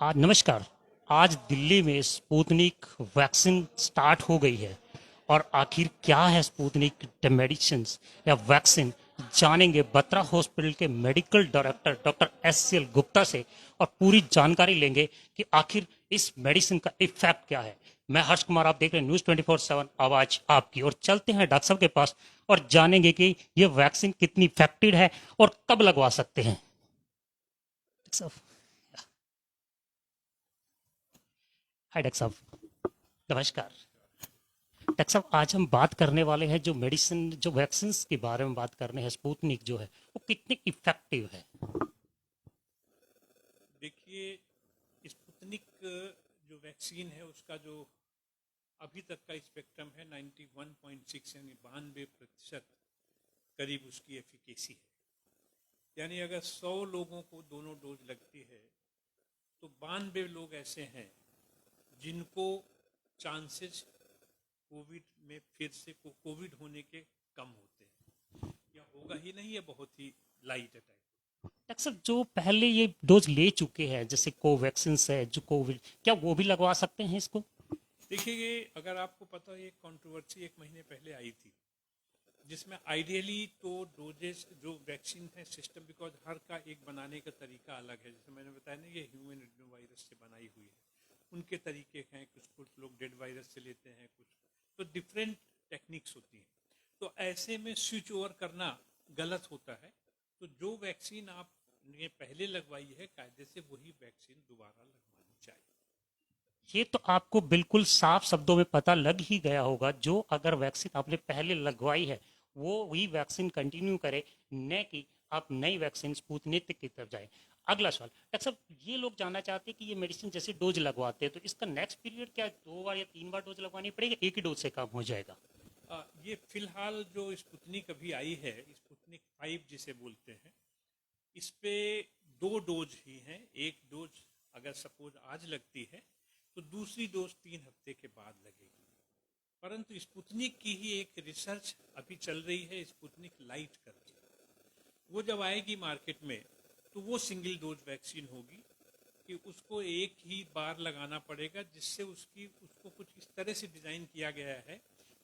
आज नमस्कार। आज दिल्ली में स्पुतनिक वैक्सीन स्टार्ट हो गई है और आखिर क्या है स्पुतनिक मेडिसिन या वैक्सीन, जानेंगे बत्रा हॉस्पिटल के medical director doctor S L Gupta से और पूरी जानकारी लेंगे कि आखिर इस मेडिसिन का इफेक्ट क्या है। मैं हर्ष कुमार, आप देख रहे हैं न्यूज़ 24/7 आवाज आपकी, और चलते हैं डॉक्टर साहब के पास और जानेंगे कि ये वैक्सीन कितनी इफेक्टिव है और कब लगवा सकते हैं। डॉक्टर साहब, हाय डॉक्टर साहब, नमस्कार। डॉक्टर साहब, आज हम बात करने वाले हैं जो मेडिसिन, जो वैक्सीन के बारे में बात करने हैं। स्पुतनिक जो है वो कितनी इफेक्टिव है? देखिए, स्पुतनिक जो वैक्सीन है उसका जो अभी तक का स्पेक्ट्रम है 91.6 यानी 92% करीब उसकी एफिकेसी है। यानी अगर 100 लोगों को दोनों डोज लगती है तो 92 लोग ऐसे हैं जिनको चांसेस कोविड में फिर से कोविड होने के कम होते हैं, या होगा ही नहीं, या बहुत ही लाइट अटैक। डॉक्टर साहब, जो पहले ये डोज ले चुके हैं जैसे कोवैक्सीन है, जो कोविड, क्या वो भी लगवा सकते हैं इसको? देखिए, अगर आपको पता है, एक कंट्रोवर्सी एक महीने पहले आई थी जिसमें आइडियली तो डोजेस जो वैक्सीन है सिस्टम, बिकॉज हर का एक बनाने का तरीका अलग है। जैसे मैंने बताया ना, ये ह्यूमन वायरस से बनाई हुई है, उनके तरीके हैं। कुछ कुछ लोग डेड वायरस से लेते हैं, कुछ तो डिफरेंट टेक्निक्स होती हैं। तो ऐसे में स्विच ओवर करना गलत होता है। तो जो वैक्सीन आपने पहले लगवाई है, कायदे से वही वैक्सीन दोबारा लगवानी चाहिए। ये तो आपको बिल्कुल साफ शब्दों में पता लग ही गया होगा। जो अगर वैक्सीन आपने पहले लगवाई है वो वही वैक्सीन कंटिन्यू करे, न कि आप नई वैक्सीन स्पुतनिक की तरफ जाए। अगला सवाल डॉक्टर साहब, ये लोग जानना चाहते हैं कि ये मेडिसिन जैसे डोज लगवाते हैं तो इसका नेक्स्ट पीरियड क्या है? 2 बार या 3 बार डोज लगवानी पड़ेगी, एक ही डोज से काम हो जाएगा? ये फिलहाल जो स्पुतनिक अभी आई है, स्पुतनिक 5 जिसे बोलते हैं, इस पे 2 डोज ही हैं। एक डोज अगर सपोज आज लगती है तो दूसरी डोज 3 हफ्ते के बाद लगेगी। परंतु स्पुतनिक की ही एक रिसर्च अभी चल रही है, स्पुतनिक लाइट करके। वो जब आएगी मार्केट में तो वो सिंगल डोज वैक्सीन होगी कि उसको एक ही बार लगाना पड़ेगा, जिससे उसको कुछ इस तरह से डिजाइन किया गया है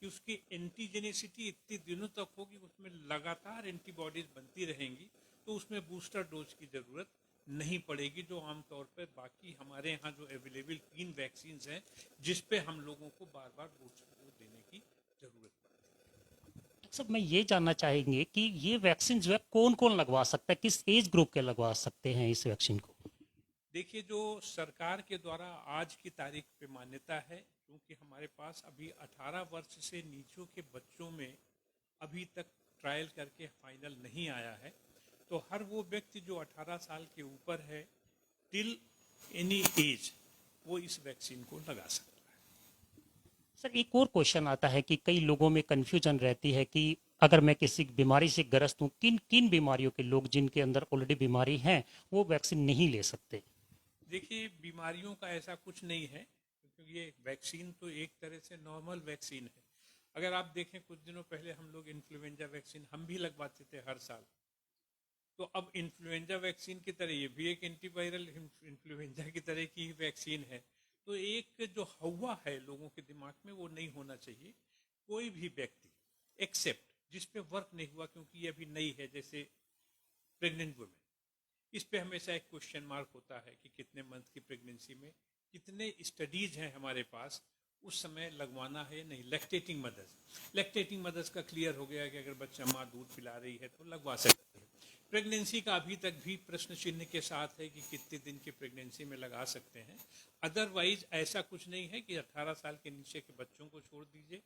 कि उसकी एंटीजेनिसिटी इतने दिनों तक होगी, उसमें लगातार एंटीबॉडीज बनती रहेंगी। तो उसमें बूस्टर डोज की जरूरत नहीं पड़ेगी, जो आमतौर पर बाकी हमारे यहाँ जो अवेलेबल 3 वैक्सीन हैं जिस पे हम लोगों को बार बार बूस्टर डोज देने की जरूरत पड़ती है। डॉक्टर साहब, मैं ये जानना चाहेंगे कि ये वैक्सीन जो है कौन कौन लगवा सकता है, किस एज ग्रुप के लगवा सकते हैं इस वैक्सीन को? देखिए, जो सरकार के द्वारा आज की तारीख पे मान्यता है, क्योंकि हमारे पास अभी 18 वर्ष से नीचे के बच्चों में अभी तक ट्रायल करके फाइनल नहीं आया है, तो हर वो व्यक्ति जो 18 साल के ऊपर है टिल एनी एज, वो इस वैक्सीन को लगा सकता है। सर, एक और क्वेश्चन आता है कि कई लोगों में कंफ्यूजन रहती है कि अगर मैं किसी बीमारी से ग्रस्त हूँ, किन किन बीमारियों के लोग जिनके अंदर ऑलरेडी बीमारी है वो वैक्सीन नहीं ले सकते? देखिए, बीमारियों का ऐसा कुछ नहीं है, क्योंकि ये वैक्सीन तो एक तरह से नॉर्मल वैक्सीन है। अगर आप देखें, कुछ दिनों पहले हम लोग इन्फ्लुएंजा वैक्सीन हम भी लगवाते थे हर साल। तो अब इन्फ्लुएंजा वैक्सीन की तरह ये भी एक एंटीवायरल इन्फ्लुएंजा की तरह की ही वैक्सीन है। तो एक जो हवा है लोगों के दिमाग में, वो नहीं होना चाहिए। कोई भी व्यक्ति एक्सेप्ट जिस पे वर्क नहीं हुआ, क्योंकि ये अभी नई है, जैसे प्रेग्नेंट वुमेन, इस पे हमेशा एक क्वेश्चन मार्क होता है कि कितने मंथ की प्रेगनेंसी में कितने स्टडीज हैं हमारे पास, उस समय लगवाना है नहीं। लैक्टेटिंग मदर्स का क्लियर हो गया कि अगर बच्चा माँ दूध पिला रही है तो लगवा सकती है। प्रेगनेंसी का अभी तक भी प्रश्न चिन्ह के साथ है कि कितने दिन की प्रेगनेंसी में लगा सकते हैं। अदरवाइज ऐसा कुछ नहीं है कि 18 साल के नीचे के बच्चों को छोड़ दीजिए,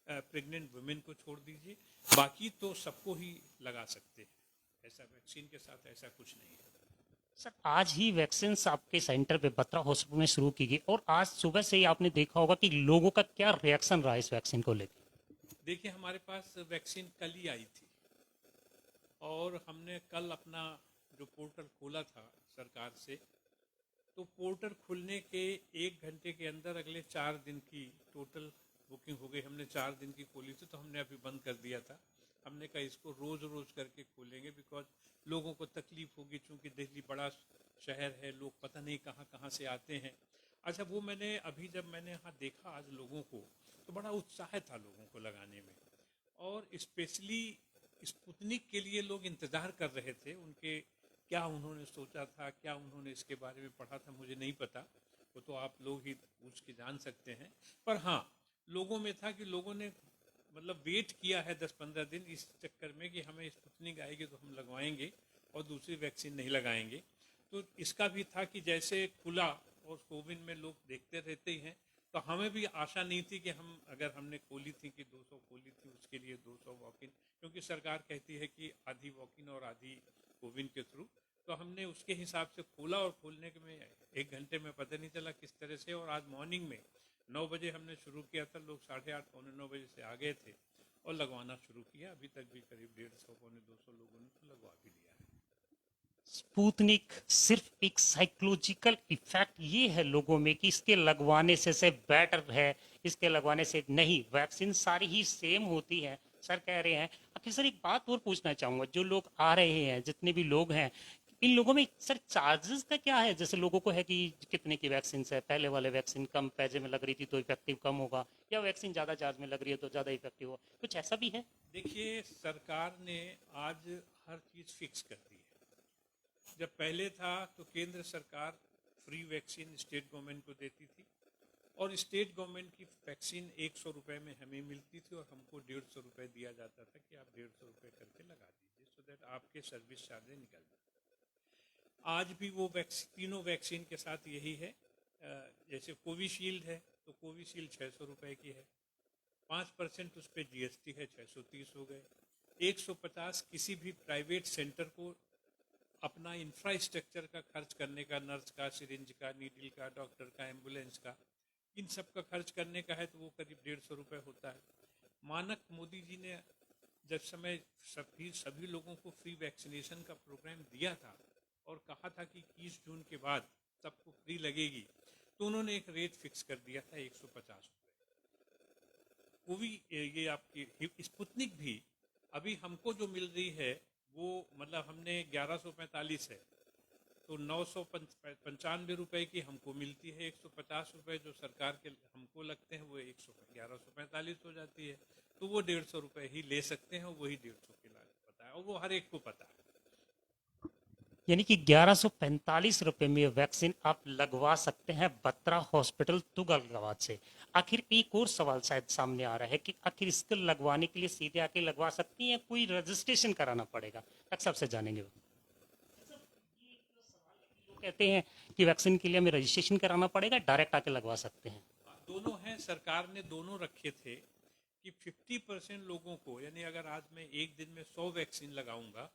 प्रेग्नेंट वुमेन को छोड़ दीजिए, बाकी तो सबको ही लगा सकते हैं। ऐसा वैक्सीन के साथ ऐसा कुछ नहीं है। सर, आज ही वैक्सीन आपके सेंटर पे बत्रा हॉस्पिटल में शुरू की गई और आज सुबह से ही आपने देखा होगा कि लोगों का क्या रिएक्शन रहा इस वैक्सीन को लेकर। देखिए, हमारे पास वैक्सीन कल ही आई थी और हमने कल अपना जो पोर्टल खोला था सरकार से, तो पोर्टल खुलने के 1 घंटे के अंदर अगले 4 दिन की टोटल बुकिंग हो गई। हमने 4 दिन की खोली थी, तो हमने अभी बंद कर दिया था। हमने कहा इसको रोज रोज करके खोलेंगे, बिकॉज लोगों को तकलीफ होगी, चूंकि दिल्ली बड़ा शहर है, लोग पता नहीं कहाँ कहाँ से आते हैं। अच्छा, वो मैंने अभी जब मैंने यहाँ देखा आज लोगों को, तो बड़ा उत्साह था लोगों को लगाने में। और स्पेशली स्पुतनिक के लिए लोग इंतज़ार कर रहे थे। उनके क्या उन्होंने सोचा था, क्या उन्होंने इसके बारे में पढ़ा था, मुझे नहीं पता, वो तो आप लोग ही पूछ के जान सकते हैं। पर हाँ, लोगों में था कि लोगों ने मतलब वेट किया है 10-15 दिन इस चक्कर में कि हमें स्पुतनिक आएगी तो हम लगवाएंगे और दूसरी वैक्सीन नहीं लगाएंगे। तो इसका भी था कि जैसे खुला और कोविन में लोग देखते रहते ही हैं, तो हमें भी आशा नहीं थी कि हम अगर हमने खोली थी कि 200 खोली थी उसके लिए 200 वॉक इन, क्योंकि सरकार कहती है कि आधी वॉक इन और आधी कोविन के थ्रू। तो हमने उसके हिसाब से खोला और खोलने के में 1 घंटे में पता नहीं चला किस तरह से। और आज मॉर्निंग में 9 बजे हमने शुरू किया था, लोग 8:30 पौने 9 बजे से आ गए थे और लगवाना शुरू किया। अभी तक भी करीब 150 पौने 200 लोगों ने तो लगवा भी लिया है। स्पुतनिक सिर्फ एक साइकोलॉजिकल इफेक्ट ये है लोगों में कि इसके लगवाने से बेटर है, इसके लगवाने से नहीं, वैक्सीन सारी ही सेम होती है सर कह रहे हैं। आखिर सर एक बात और पूछना चाहूंगा, जो लोग आ रहे हैं, जितने भी लोग हैं, इन लोगों में सर चार्जेस का क्या है? जैसे लोगों को है कि कितने की वैक्सीन है, पहले वाले वैक्सीन कम पैसे में लग रही थी तो इफेक्टिव कम होगा, या वैक्सीन ज्यादा चार्ज में लग रही है तो ज्यादा इफेक्टिव होगा, कुछ ऐसा भी है? देखिए, सरकार ने आज हर चीज़ फिक्स कर दी है। जब पहले था तो केंद्र सरकार फ्री वैक्सीन स्टेट गवर्नमेंट को देती थी और स्टेट गवर्नमेंट की वैक्सीन 100 रुपये में हमें मिलती थी और हमको 150 रुपये दिया जाता था कि आप 150 रुपये करके लगा दीजिए, सो दैट आपके सर्विस चार्जें निकल जाए। आज भी वो तीनों वैक्सीन के साथ यही है। जैसे कोविशील्ड है तो कोविशील्ड 600 रुपये की है, 5% उस पर GST है, 630 हो गए। 150 किसी भी प्राइवेट सेंटर को अपना इंफ्रास्ट्रक्चर का खर्च करने का, नर्स का, सिरिंज का, नीडल का, डॉक्टर का, एम्बुलेंस का, इन सब का खर्च करने का है तो वो करीब 150 रुपये होता है। मानक मोदी जी ने जब समय सभी लोगों को फ्री वैक्सीनेशन का प्रोग्राम दिया था और कहा था कि 21 जून के बाद सबको फ्री लगेगी, तो उन्होंने एक रेट फिक्स कर दिया था 150 रुपये। वो भी ये आपकी स्पुतनिक भी अभी हमको जो मिल रही है वो मतलब हमने 1145 है तो 995 रुपये की हमको मिलती है। 150 रुपये जो सरकार के हमको लगते हैं वो 1145 हो जाती है, तो वो 150 रुपये ही ले सकते हैं और वही 150 के लाख पता है और वो हर एक को पता है। यानी कि 1145 रुपए में वैक्सीन आप लगवा सकते हैं बत्रा हॉस्पिटल तुगलकाबाद से। आखिर एक और सवाल शायद सामने आ रहा है कि आखिर इसको लगवाने के लिए सीधे आके लगवा सकती हैं, कोई रजिस्ट्रेशन कराना पड़ेगा? डॉक्टर साहब से जानेंगे। लोग कहते हैं कि वैक्सीन के लिए हमें रजिस्ट्रेशन कराना पड़ेगा, डायरेक्ट आके लगवा सकते हैं। दोनों हैं, सरकार ने दोनों रखे थे कि 50% लोगों को, यानी अगर आज मैं एक दिन में 100 वैक्सीन लगाऊंगा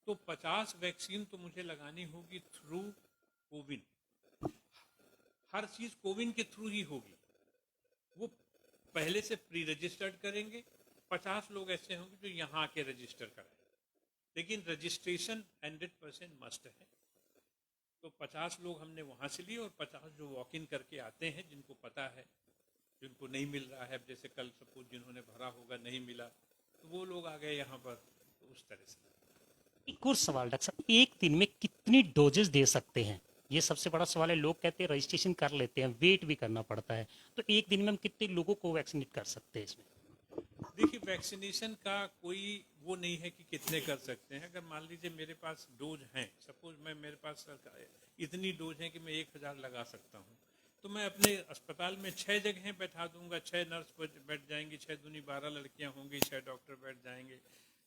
तो 50 वैक्सीन तो मुझे लगानी होगी थ्रू कोविन। हर चीज कोविन के थ्रू ही होगी। वो पहले से प्री रजिस्टर्ड करेंगे। 50 लोग ऐसे होंगे जो यहाँ आके रजिस्टर कराएंगे, लेकिन रजिस्ट्रेशन 100% मस्ट है। तो 50 लोग हमने वहाँ से लिए और 50 जो वॉक इन करके आते हैं, जिनको पता है, जिनको नहीं मिल रहा है, जैसे कल सपोज जिन्होंने भरा होगा नहीं मिला तो वो लोग आ गए यहाँ पर, तो उस तरह से। एक और सवाल डॉक्टर साहब, एक दिन में कितनी डोजेस दे सकते हैं? ये सबसे बड़ा सवाल है। लोग कहते हैं रजिस्ट्रेशन कर लेते हैं, वेट भी करना पड़ता है, तो एक दिन में हम कितने लोगों को वैक्सीनेट कर सकते हैं इसमें? देखिए, वैक्सीनेशन का कोई वो नहीं है कि कितने कर सकते हैं। अगर मान लीजिए मेरे पास डोज हैं, सपोज मेरे पास इतनी डोज है कि मैं 1000 लगा सकता हूँ, तो मैं अपने अस्पताल में 6 जगह बैठा दूंगा। 6 नर्स बैठ जाएंगी, 6 दूनी 12 लड़कियाँ होंगी, 6 डॉक्टर बैठ जाएंगे,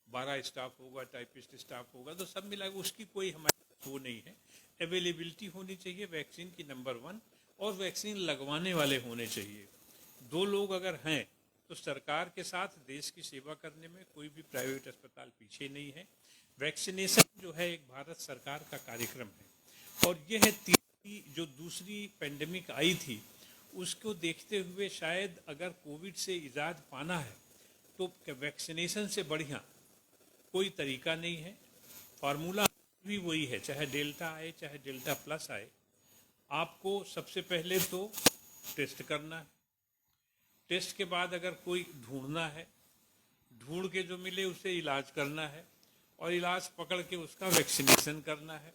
12 स्टाफ होगा, टाइपिस्ट स्टाफ होगा, तो सब मिला उसकी कोई हमारे वो नहीं है। अवेलेबिलिटी होनी चाहिए वैक्सीन की, नंबर 1, और वैक्सीन लगवाने वाले होने चाहिए। 2 लोग अगर हैं तो सरकार के साथ देश की सेवा करने में कोई भी प्राइवेट अस्पताल पीछे नहीं है। वैक्सीनेशन जो है एक भारत सरकार का कार्यक्रम है और यह है तीसरी जो दूसरी पेंडेमिक आई थी उसको देखते हुए शायद अगर कोविड से इजाद पाना है तो वैक्सीनेशन से बढ़िया कोई तरीका नहीं है। फार्मूला भी वही है, चाहे डेल्टा आए चाहे डेल्टा प्लस आए, आपको सबसे पहले तो टेस्ट करना है। टेस्ट के बाद अगर कोई ढूंढना है, ढूंढ के जो मिले उसे इलाज करना है और इलाज पकड़ के उसका वैक्सीनेशन करना है।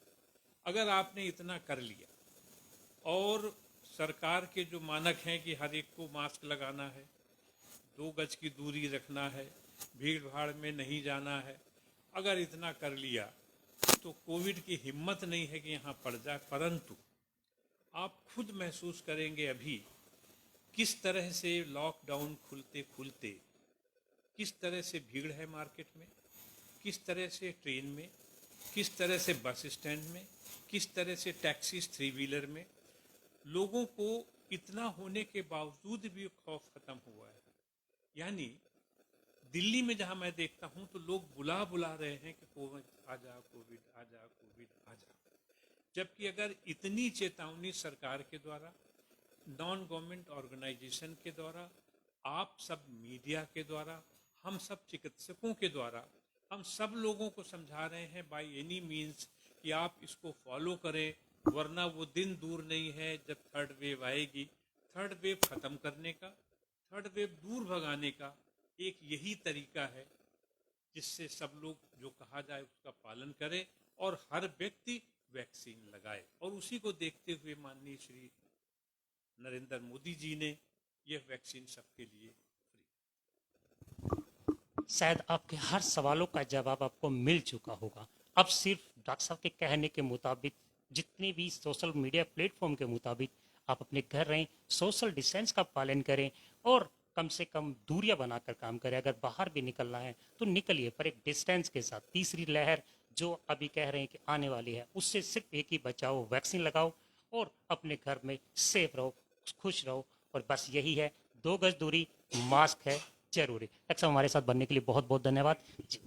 अगर आपने इतना कर लिया और सरकार के जो मानक हैं कि हर एक को मास्क लगाना है, 2 गज की दूरी रखना है, भीड़ भाड़ में नहीं जाना है, अगर इतना कर लिया तो कोविड की हिम्मत नहीं है कि यहाँ पड़ जाए। परंतु आप खुद महसूस करेंगे अभी किस तरह से लॉकडाउन खुलते खुलते किस तरह से भीड़ है मार्केट में, किस तरह से ट्रेन में, किस तरह से बस स्टैंड में, किस तरह से टैक्सीज 3 व्हीलर में। लोगों को इतना होने के बावजूद भी खौफ खत्म हुआ है। यानी दिल्ली में जहां मैं देखता हूं तो लोग बुला रहे हैं कि कोविड आ जा, कोविड आ जा, कोविड आ जा। जबकि अगर इतनी चेतावनी सरकार के द्वारा, नॉन गवर्नमेंट ऑर्गेनाइजेशन के द्वारा, आप सब मीडिया के द्वारा, हम सब चिकित्सकों के द्वारा, हम सब लोगों को समझा रहे हैं बाय एनी मीन्स कि आप इसको फॉलो करें, वरना वो दिन दूर नहीं है जब थर्ड वेव आएगी। थर्ड वेव खत्म करने का, थर्ड वेव दूर भगाने का एक यही तरीका है जिससे सब लोग जो कहा जाए उसका पालन करें और हर व्यक्ति वैक्सीन लगाए। और उसी को देखते हुए माननीय श्री नरेंद्र मोदी जी ने यह वैक्सीन सबके लिए फ्री। शायद आपके हर सवालों का जवाब आपको मिल चुका होगा। अब सिर्फ डॉक्टर साहब के कहने के मुताबिक, जितने भी सोशल मीडिया प्लेटफॉर्म के मुताबिक आप अपने घर रहें, सोशल डिस्टेंस का पालन करें और कम से कम दूरियां बनाकर काम करें। अगर बाहर भी निकलना है तो निकलिए, पर एक डिस्टेंस के साथ। तीसरी लहर जो अभी कह रहे हैं कि आने वाली है, उससे सिर्फ एक ही बचाओ, वैक्सीन लगाओ और अपने घर में सेफ रहो, खुश रहो। और बस यही है, 2 गज दूरी, मास्क है जरूरी। डॉक्टर साहब हमारे साथ बनने के लिए बहुत बहुत धन्यवाद जी।